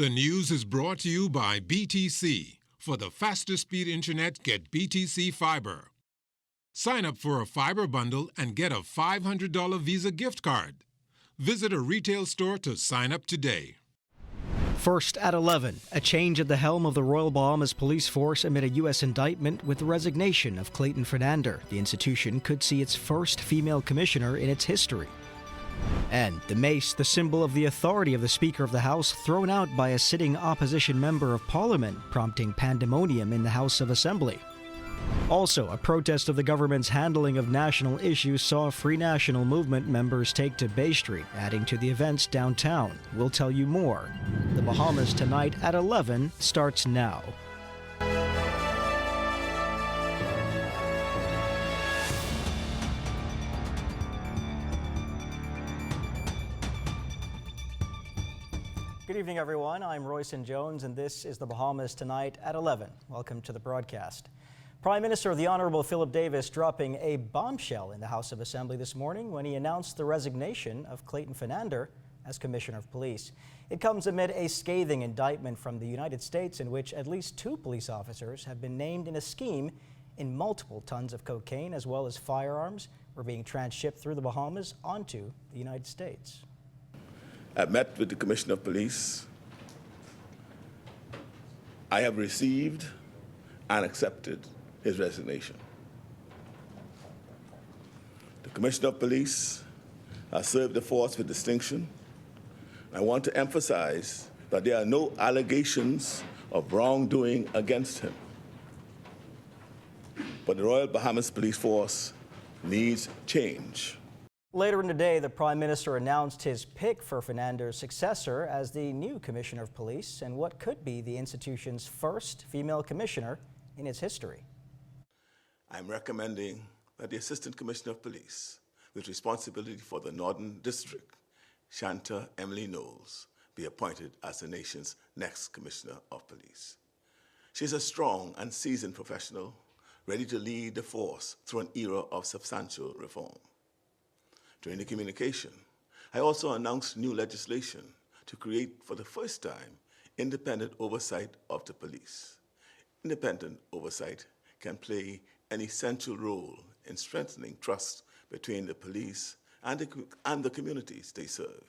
The news is brought to you by BTC. For the fastest speed internet, get BTC Fiber. Sign up for a fiber bundle and get a $500 Visa gift card. Visit a retail store to sign up today. First at 11, a change at the helm of the Royal Bahamas Police Force amid a U.S. indictment with the resignation of Clayton Fernander. The institution could see its first female commissioner in its history. And the mace, the symbol of the authority of the Speaker of the House, thrown out by a sitting opposition member of Parliament, prompting pandemonium in the House of Assembly. Also, a protest of the government's handling of national issues saw Free National Movement members take to Bay Street, adding to the events downtown. We'll tell you more. The Bahamas Tonight at 11 starts now. Good evening, everyone. I'm Royson Jones, and this is the Bahamas Tonight at 11. Welcome to the broadcast. Prime Minister the Honourable Philip Davis dropping a bombshell in the House of Assembly this morning when he announced the resignation of Clayton Fernander as Commissioner of Police. It comes amid a scathing indictment from the United States in which at least 2 police officers have been named in a scheme in multiple tons of cocaine as well as firearms were being transshipped through the Bahamas onto the United States. I met with the Commissioner of Police. I have received and accepted his resignation. The Commissioner of Police has served the force with distinction. I want to emphasize that there are no allegations of wrongdoing against him. But the Royal Bahamas Police Force needs change. Later in the day, the Prime Minister announced his pick for Fernander's successor as the new Commissioner of Police and what could be the institution's first female commissioner in its history. I'm recommending that the Assistant Commissioner of Police, with responsibility for the Northern District, Shanta Emily Knowles, be appointed as the nation's next Commissioner of Police. She's a strong and seasoned professional, ready to lead the force through an era of substantial reform. During the communication, I also announced new legislation to create, for the first time, independent oversight of the police. Independent oversight can play an essential role in strengthening trust between the police and the communities they serve.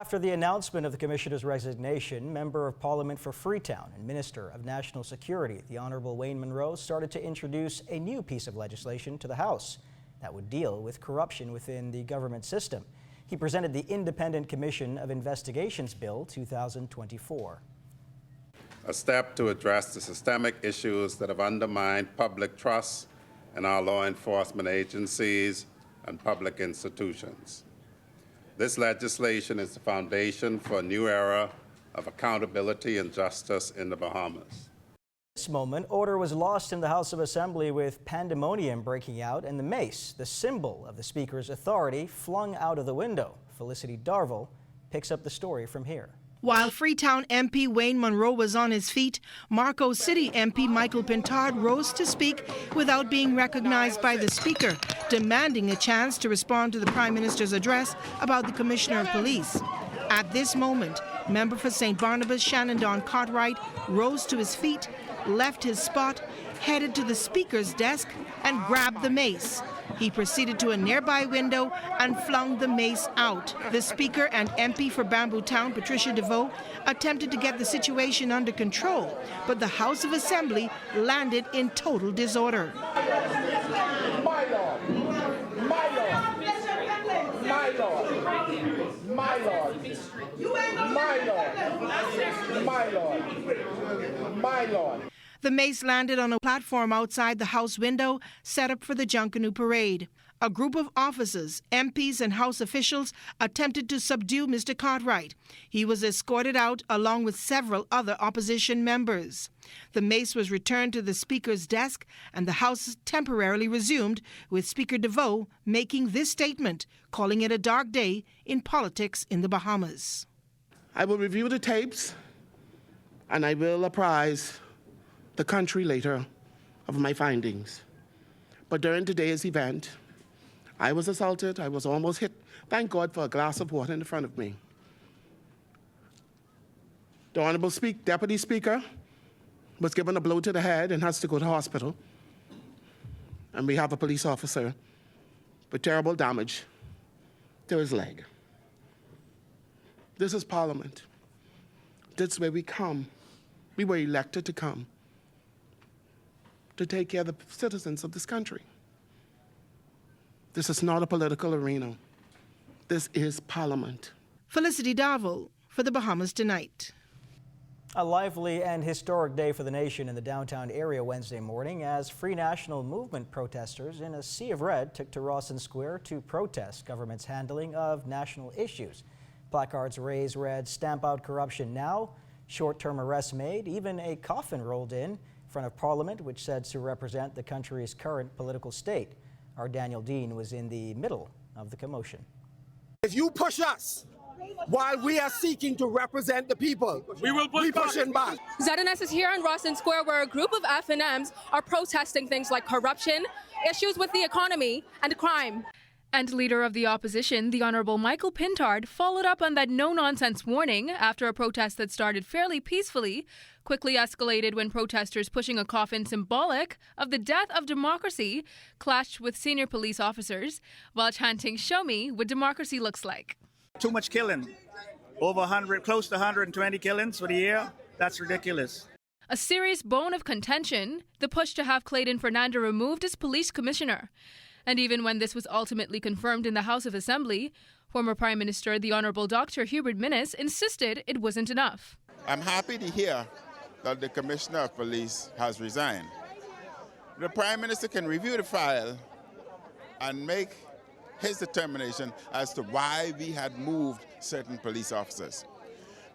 After the announcement of the Commissioner's resignation, Member of Parliament for Freetown and Minister of National Security, the Honourable Wayne Munro, started to introduce a new piece of legislation to the House that would deal with corruption within the government system. He presented the Independent Commission of Investigations Bill 2024. A step to address the systemic issues that have undermined public trust in our law enforcement agencies and public institutions. This legislation is the foundation for a new era of accountability and justice in the Bahamas. This moment, order was lost in the House of Assembly with pandemonium breaking out and the mace, the symbol of the Speaker's authority, flung out of the window. Felicity Darville picks up the story from here. While Freetown MP Wayne Munro was on his feet, Marco City MP Michael Pintard rose to speak without being recognized by the Speaker, demanding a chance to respond to the Prime Minister's address about the Commissioner of Police. At this moment, member for St. Barnabas Shannon Don Cartwright rose to his feet, left his spot, headed to the Speaker's desk and grabbed the mace. He proceeded to a nearby window and flung the mace out. The Speaker and MP for Bamboo Town, Patricia DeVoe, attempted to get the situation under control, but the House of Assembly landed in total disorder. My Lord, my Lord, my Lord, my Lord, my Lord, my Lord, my Lord. The mace landed on a platform outside the House window set up for the Junkanoo Parade. A group of officers, MPs and House officials attempted to subdue Mr. Cartwright. He was escorted out along with several other opposition members. The mace was returned to the Speaker's desk and the House temporarily resumed, with Speaker DeVoe making this statement, calling it a dark day in politics in the Bahamas. I will review the tapes and I will apprise the country later of my findings. But during today's event, I was assaulted, I was almost hit. Thank God for a glass of water in front of me. The Honorable Deputy Speaker was given a blow to the head and has to go to hospital. And we have a police officer with terrible damage to his leg. This is Parliament. This is where we come. We were elected to come to take care of the citizens of this country. This is not a political arena. This is Parliament. Felicity Darville for the Bahamas Tonight. A lively and historic day for the nation in the downtown area Wednesday morning as Free National Movement protesters in a sea of red took to Rawson Square to protest government's handling of national issues. Placards raised read, "Stamp out corruption now," short-term arrests made, even a coffin rolled in front of Parliament, which said to represent the country's current political state. Our Daniel Dean was in the middle of the commotion. If you push us while we are seeking to represent the people, we will push back. ZNS is here on Rawson Square where a group of FNMs are protesting things like corruption, issues with the economy, and crime. And Leader of the Opposition, the Honourable Michael Pintard, followed up on that no-nonsense warning after a protest that started fairly peacefully, quickly escalated when protesters pushing a coffin symbolic of the death of democracy clashed with senior police officers while chanting, "Show me what democracy looks like." Too much killing. Over 100, close to 120 killings for the year. That's ridiculous. A serious bone of contention, the push to have Clayton Fernando removed as police commissioner. And even when this was ultimately confirmed in the House of Assembly, former Prime Minister, the Honourable Dr. Hubert Minnis, insisted it wasn't enough. I'm happy to hear that the Commissioner of Police has resigned. The Prime Minister can review the file and make his determination as to why we had moved certain police officers.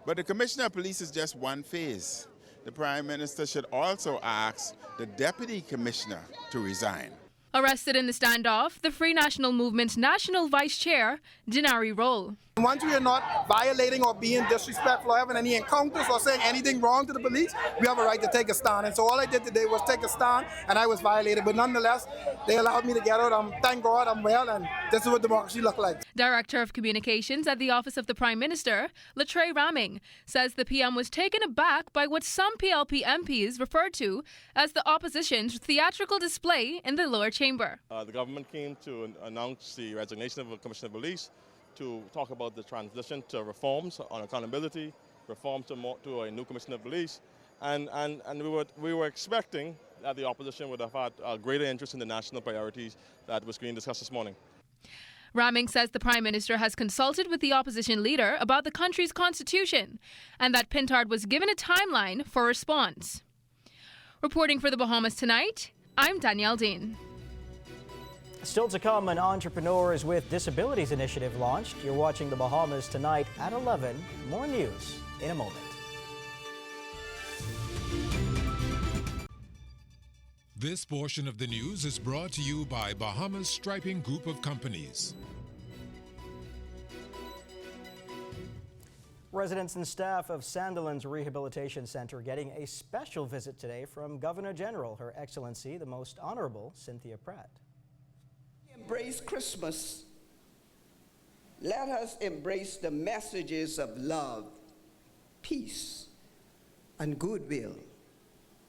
But the Commissioner of Police is just one phase. The Prime Minister should also ask the Deputy Commissioner to resign. Arrested in the standoff, the Free National Movement's National Vice Chair, Dinari Roll. Once we are not violating or being disrespectful or having any encounters or saying anything wrong to the police, we have a right to take a stand. And so all I did today was take a stand, and I was violated. But nonetheless, they allowed me to get out. Thank God I'm well, and this is what democracy looks like. Director of Communications at the Office of the Prime Minister, Latre Raming, says the PM was taken aback by what some PLP MPs referred to as the opposition's theatrical display in the lower chamber. The government came to announce the resignation of the Commissioner of Police, to talk about the transition to reforms on accountability, reform to a new Commissioner of Police, and we were expecting that the opposition would have had a greater interest in the national priorities that was being discussed this morning. Raming says the Prime Minister has consulted with the opposition leader about the country's constitution and that Pintard was given a timeline for response. Reporting for the Bahamas Tonight, I'm Danielle Dean. Still to come, an Entrepreneurs with Disabilities initiative launched. You're watching the Bahamas Tonight at 11. More news in a moment. This portion of the news is brought to you by Bahamas Striping Group of Companies. Residents and staff of Sandilands Rehabilitation Center getting a special visit today from Governor General, Her Excellency, the Most Honorable Cynthia Pratt. Embrace Christmas. Let us embrace the messages of love, peace, and goodwill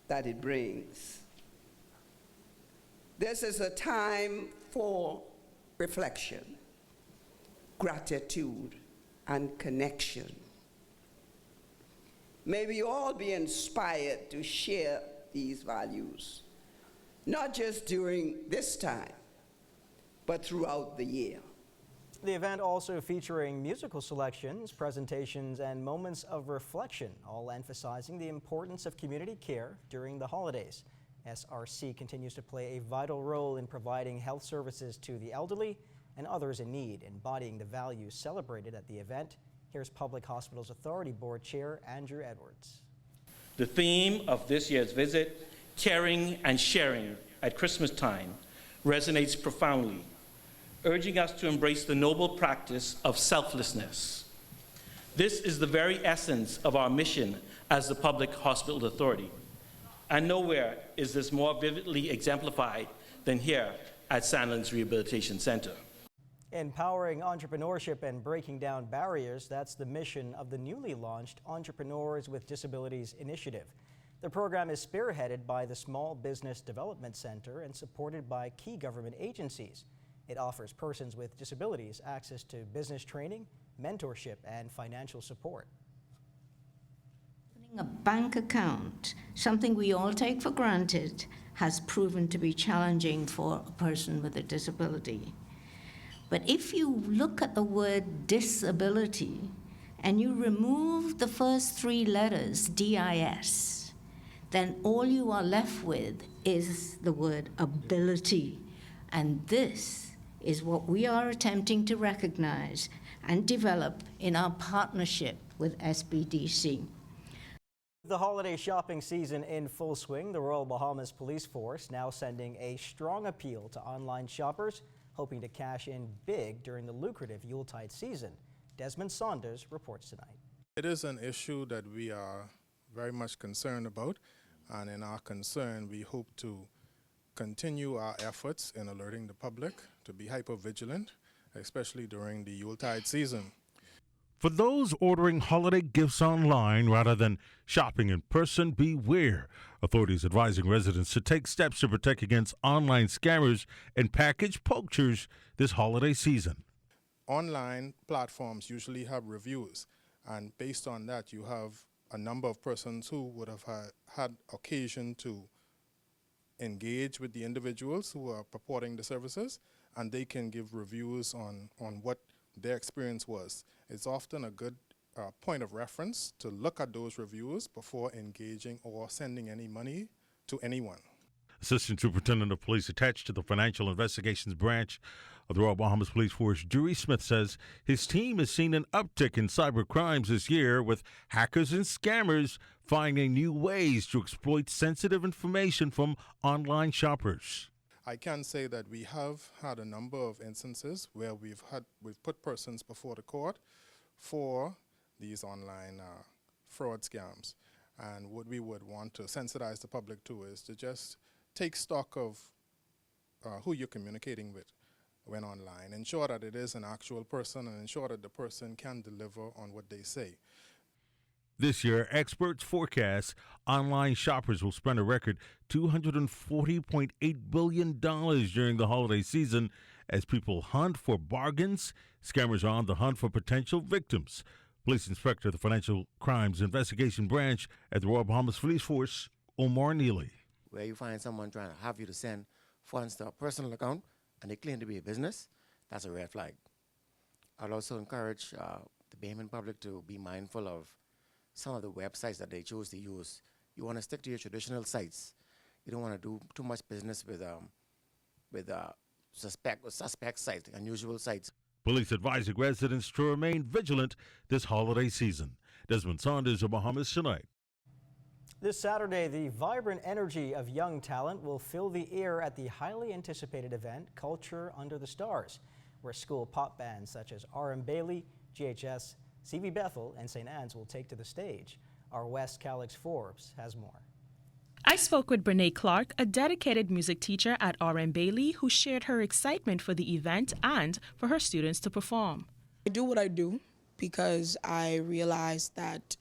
that it brings. This is a time for reflection, gratitude, and connection. May we all be inspired to share these values, not just during this time, but throughout the year. The event also featuring musical selections, presentations, and moments of reflection, all emphasizing the importance of community care during the holidays. SRC continues to play a vital role in providing health services to the elderly and others in need, embodying the values celebrated at the event. Here's Public Hospitals Authority Board Chair Andrew Edwards. The theme of this year's visit, caring and sharing at Christmas time, resonates profoundly, urging us to embrace the noble practice of selflessness. This is the very essence of our mission as the Public Hospital Authority, and nowhere is this more vividly exemplified than here at Sandilands Rehabilitation Center. Empowering entrepreneurship and breaking down barriers, that's the mission of the newly launched Entrepreneurs with Disabilities Initiative. The program is spearheaded by the Small Business Development Center and supported by key government agencies. It offers persons with disabilities access to business training, mentorship, and financial support. A bank account, something we all take for granted, has proven to be challenging for a person with a disability. But if you look at the word disability and you remove the first three letters, DIS, then all you are left with is the word ability. And this is what we are attempting to recognize and develop in our partnership with SBDC. The holiday shopping season in full swing, the Royal Bahamas Police Force now sending a strong appeal to online shoppers hoping to cash in big during the lucrative Yuletide season. Desmond Saunders reports tonight. It is an issue that we are very much concerned about, and in our concern, we hope to continue our efforts in alerting the public to be hyper-vigilant, especially during the Yuletide season. For those ordering holiday gifts online rather than shopping in person, beware. Authorities advising residents to take steps to protect against online scammers and package poachers this holiday season. Online platforms usually have reviews, and based on that, you have a number of persons who would have had occasion to engage with the individuals who are purporting the services, and they can give reviews on what their experience was. It's often a good point of reference to look at those reviews before engaging or sending any money to anyone. Assistant Superintendent of Police attached to the Financial Investigations Branch of the Royal Bahamas Police Force, Jury Smith, says his team has seen an uptick in cyber crimes this year, with hackers and scammers finding new ways to exploit sensitive information from online shoppers. I can say that we have had a number of instances where we've put persons before the court for these online fraud scams. And what we would want to sensitize the public to is to just take stock of who you're communicating with when online. Ensure that it is an actual person, and ensure that the person can deliver on what they say. This year, experts forecast online shoppers will spend a record $240.8 billion during the holiday season as people hunt for bargains. Scammers are on the hunt for potential victims. Police Inspector of the Financial Crimes Investigation Branch at the Royal Bahamas Police Force, Omar Neely. Where you find someone trying to have you to send funds to a personal account and they claim to be a business, that's a red flag. I'd also encourage the Bahamian public to be mindful of some of the websites that they choose to use. You want to stick to your traditional sites. You don't want to do too much business with suspect sites, unusual sites. Police advising residents to remain vigilant this holiday season. Desmond Saunders of Bahamas Tonight. This Saturday, the vibrant energy of young talent will fill the air at the highly anticipated event, Culture Under the Stars, where school pop bands such as R.M. Bailey, GHS, CV Bethel, and St. Anne's will take to the stage. Our West Calix Forbes has more. I spoke with Brene Clark, a dedicated music teacher at R.M. Bailey, who shared her excitement for the event and for her students to perform. I do what I do because I realize that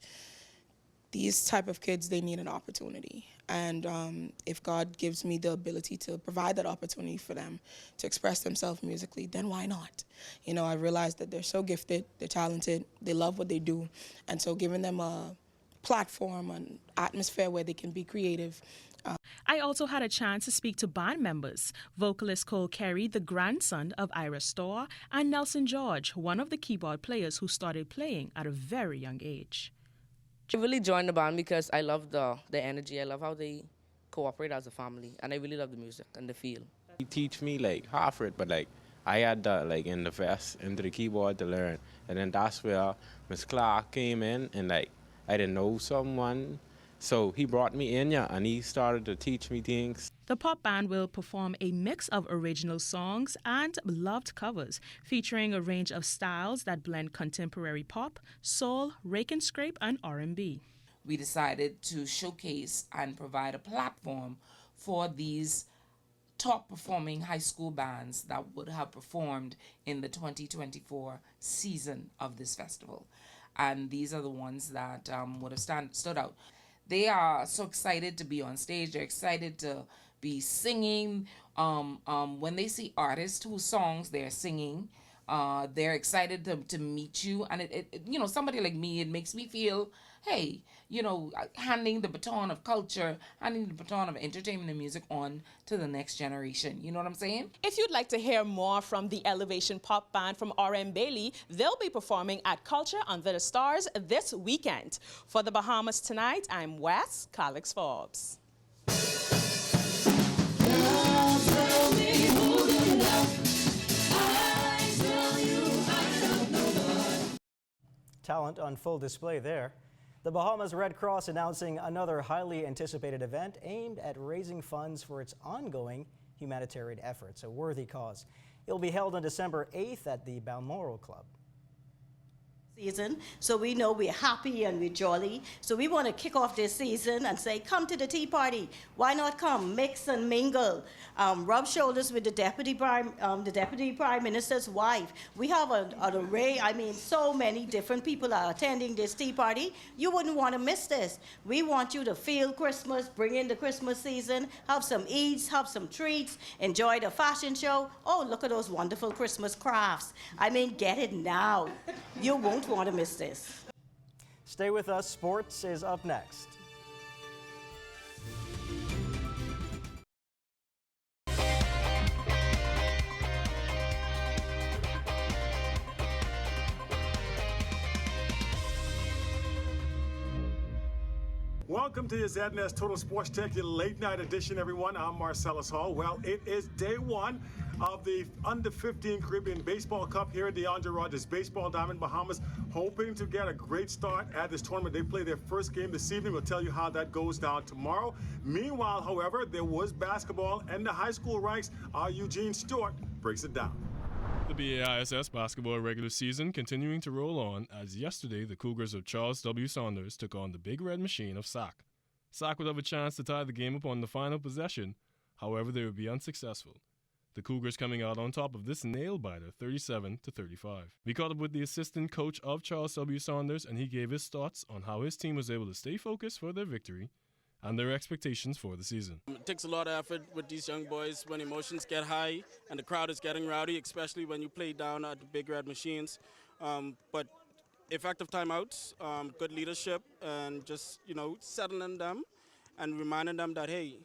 these type of kids, they need an opportunity. And if God gives me the ability to provide that opportunity for them to express themselves musically, then why not? You know, I realize that they're so gifted, they're talented, they love what they do. And so giving them a platform, an atmosphere where they can be creative. I also had a chance to speak to band members, vocalist Cole Carey, the grandson of Ira Storr, and Nelson George, one of the keyboard players who started playing at a very young age. I really joined the band because I love the energy. I love how they cooperate as a family, and I really love the music and the feel. He teach me like half of it, but like I had to like invest into the keyboard to learn, and then that's where Miss Clark came in, and like I didn't know someone, so he brought me in, and he started to teach me things. The pop band will perform a mix of original songs and loved covers, featuring a range of styles that blend contemporary pop, soul, rake and scrape, and R&B. We decided to showcase and provide a platform for these top performing high school bands that would have performed in the 2024 season of this festival. And these are the ones that would have stood out. They are so excited to be on stage. They're excited to be singing. When they see artists whose songs they're singing, they're excited to meet you. And it you know, somebody like me, it makes me feel, hey, you know, handing the baton of culture, handing the baton of entertainment and music on to the next generation. You know what I'm saying? If you'd like to hear more from the Elevation Pop Band from R.M. Bailey, they'll be performing at Culture Under the Stars this weekend. For the Bahamas Tonight, I'm Wes Calix Forbes. Talent on full display there. The Bahamas Red Cross announcing another highly anticipated event aimed at raising funds for its ongoing humanitarian efforts, a worthy cause. It will be held on December 8th at the Balmoral Club. Season, so we know we're happy and we're jolly. So we want to kick off this season and say, come to the tea party. Why not come? Mix and mingle. Rub shoulders with the Deputy Prime Minister's wife. We have an array. I mean, so many different people are attending this tea party. You wouldn't want to miss this. We want you to feel Christmas, bring in the Christmas season, have some eats, have some treats, enjoy the fashion show. Oh, look at those wonderful Christmas crafts. I mean, get it now. You won't want to miss this. Stay with us. Sports is up next. Welcome to your ZNS Total Sports Tech, your late night edition, everyone. I'm Marcellus Hall. Well, it is day one of the Under-15 Caribbean Baseball Cup here at the Andre Rogers Baseball Diamond, Bahamas, hoping to get a great start at this tournament. They play their first game this evening. We'll tell you how that goes down tomorrow. Meanwhile, however, there was basketball in the high school ranks. Our Eugene Stewart breaks it down. The BAISS basketball regular season continuing to roll on as yesterday the Cougars of Charles W. Saunders took on the Big Red Machine of SAC. SAC would have a chance to tie the game upon the final possession, however they would be unsuccessful. The Cougars coming out on top of this nail-biter 37-35. We caught up with the assistant coach of Charles W. Saunders and he gave his thoughts on how his team was able to stay focused for their victory and their expectations for the season. It takes a lot of effort with these young boys when emotions get high and the crowd is getting rowdy, especially when you play down at the Big Red Machines. But effective timeouts, good leadership, and just, you know, settling them and reminding them that, hey,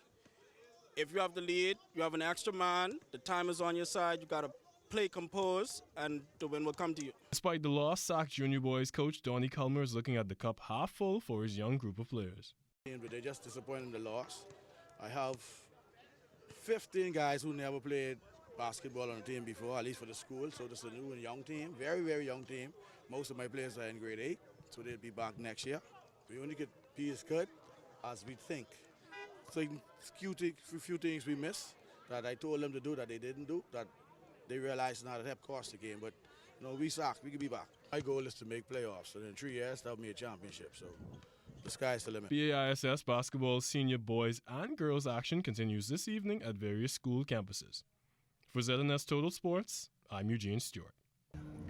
if you have the lead, you have an extra man, the time is on your side, you got to play composed, and the win will come to you. Despite the loss, SAC Junior Boys coach Donnie Culmer is looking at the cup half full for his young group of players. But they're just disappointed in the loss. I have 15 guys who never played basketball on a team before, at least for the school. So this is a new and young team, very, very young team. Most of my players are in grade 8, so they'll be back next year. We only get be as good as we think. So a few things we missed that I told them to do that they didn't do, that they realized now that help cost the game. But you know, we suck, we can be back. My goal is to make playoffs, and in 3 years, that'll be a championship. So the sky's the limit. BAISS basketball senior boys and girls action continues this evening at various school campuses. For ZNS Total Sports, I'm Eugene Stewart.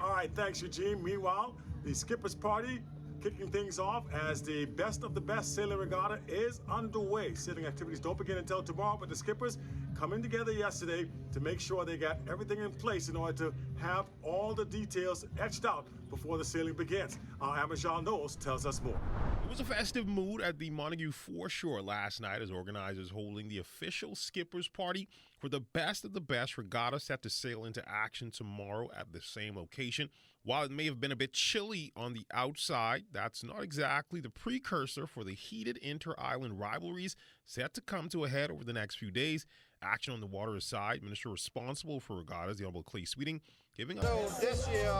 All right, thanks, Eugene. Meanwhile, the Skippers Party kicking things off as the best of the best sailing regatta is underway. Sailing activities don't begin until tomorrow, but the Skippers coming together yesterday to make sure they got everything in place in order to have all the details etched out before the sailing begins. Our Amajal Knowles tells us more. It was a festive mood at the Montague foreshore last night as organizers holding the official Skippers Party for the best of the best regatta set to sail into action tomorrow at the same location. While it may have been a bit chilly on the outside, that's not exactly the precursor for the heated inter-island rivalries set to come to a head over the next few days. Action on the water aside, Minister responsible for regattas, the Honorable Clay Sweeting, giving us... So this year,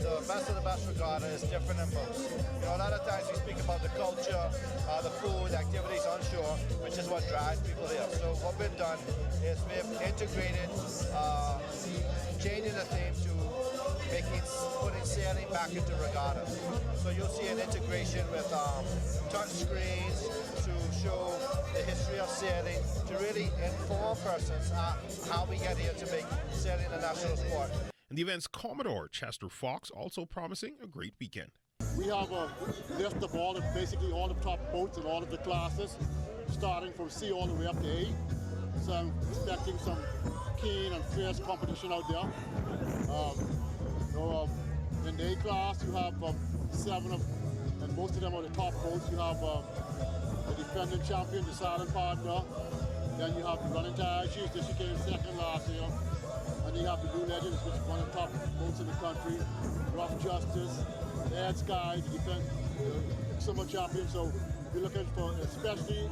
the best of the best regatta is different than most. You know, a lot of times we speak about the culture, the food, activities on shore, which is what drives people here. So what we've done is we've integrated, changing the theme to putting sailing back into regatta. So you'll see an integration with touch screens to show the history of sailing, to really inform persons how we get here to make sailing a national sport. And the event's Commodore, Chester Fox, also promising a great weekend. We have a list of basically all the top boats in all of the classes, starting from C all the way up to A. So I'm expecting some keen and fierce competition out there. In the A class, you have 7 of, and most of them are the top boats. You have the defending champion, the silent partner. Then you have the running tire shoes. This came second last year. And you have the Blue Legends, which is one of the top boats in the country. Rough Justice, Air Sky, the summer champion. So we're looking for, especially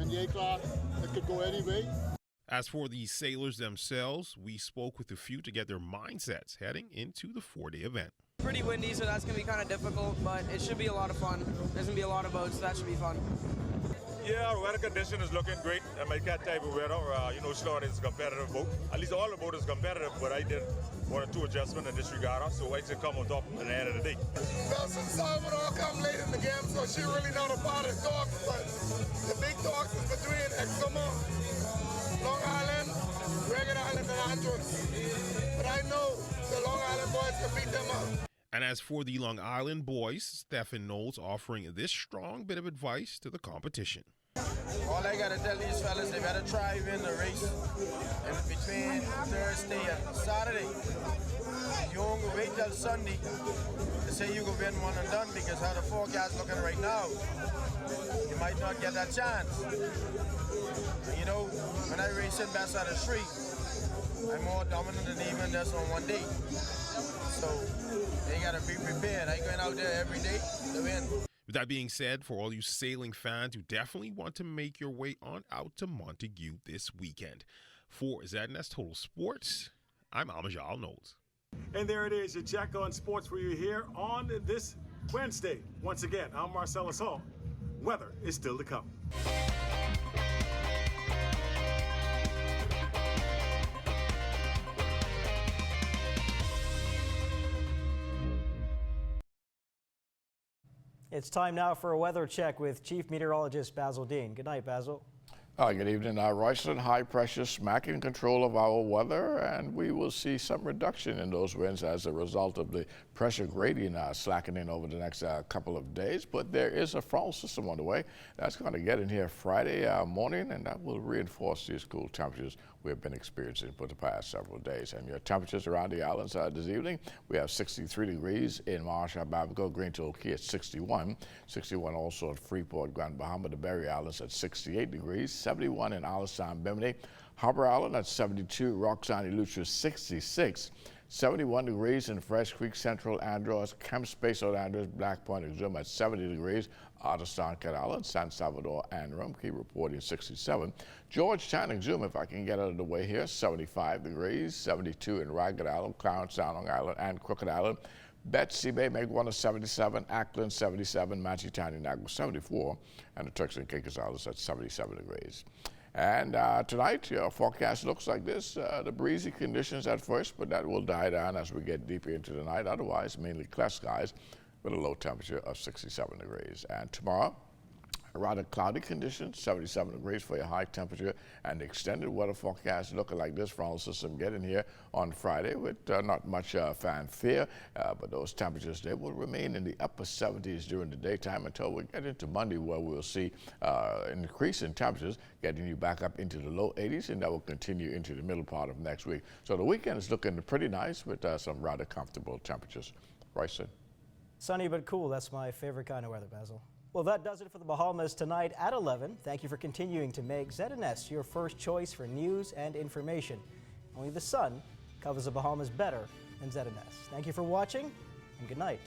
in the A class, it could go any way. As for the sailors themselves, we spoke with a few to get their mindsets heading into the 4-day event. Pretty windy, so that's going to be kind of difficult, but it should be a lot of fun. There's going to be a lot of boats, so that should be fun. Yeah, our weather condition is looking great. I mean, that type of weather, Slaughter is a competitive boat. At least all the boat is competitive, but I did 1 or 2 adjustments in this regatta, so I should come on top at the end of the day. Nelson Salvador come late in the game, so she really not a part of the talks, but the big talks is between Exuma, Long Island, Regatta Island, and Andros. But I know the Long Island boys can beat them up. And as for the Long Island boys, Stephen Knowles offering this strong bit of advice to the competition. All I got to tell these fellas, they better try to win the race. And between Thursday and Saturday, you don't go wait till Sunday to say you go win one and done, because how the forecast looking right now, you might not get that chance. And when I race in best out of 3, I'm more dominant than even this on one day. So they got to be prepared. I going out there every day to win. With that being said, for all you sailing fans who definitely want to make your way on out to Montague this weekend. For ZNS Total Sports, I'm Amajal Knowles. And there it is, your check on sports for you here on this Wednesday. Once again, I'm Marcellus Hall. Weather is still to come. It's time now for a weather check with Chief Meteorologist Basil Dean. Good night, Basil. Good evening. Royston, high pressure smack in control of our weather, and we will see some reduction in those winds as a result of the pressure gradient slackening over the next couple of days. But there is a frontal system on the way that's going to get in here Friday morning, and that will reinforce these cool temperatures we've been experiencing for the past several days. And your temperatures around the islands this evening, we have 63 degrees in Marshall, Babaco, Green to Key at 61. 61 also at Freeport, Grand Bahama, the Berry Islands at 68 degrees. 71 in Alistown, Bimini, Harbour Island at 72, Roxanne, Eleuthera 66, 71 degrees in Fresh Creek, Central Andros, Camp Space Out Andros, Black Point, Exum at 70 degrees, Otterstown, Cat Island, San Salvador, and Rumkey reporting 67. Georgetown, Exum, if I can get out of the way here, 75 degrees, 72 in Ragged Island, Clarence Sound, Long Island, and Crooked Island. Betsy Bay, Megwana 77, Ackland 77, Manchitani, Nagua 74, and the Turks and Caicos Islands at 77 degrees. And tonight, your forecast looks like this. The breezy conditions at first, but that will die down as we get deeper into the night. Otherwise, mainly clear skies with a low temperature of 67 degrees. And tomorrow, rather cloudy conditions, 77 degrees for your high temperature, and the extended weather forecast looking like this frontal system getting here on Friday with not much fanfare, but those temperatures, they will remain in the upper 70s during the daytime until we get into Monday, where we'll see an increase in temperatures getting you back up into the low 80s, and that will continue into the middle part of next week. So the weekend is looking pretty nice with some rather comfortable temperatures. Royston. Sunny but cool. That's my favorite kind of weather, Basil. Well, that does it for the Bahamas tonight at 11. Thank you for continuing to make ZNS your first choice for news and information. Only the sun covers the Bahamas better than ZNS. Thank you for watching, and good night.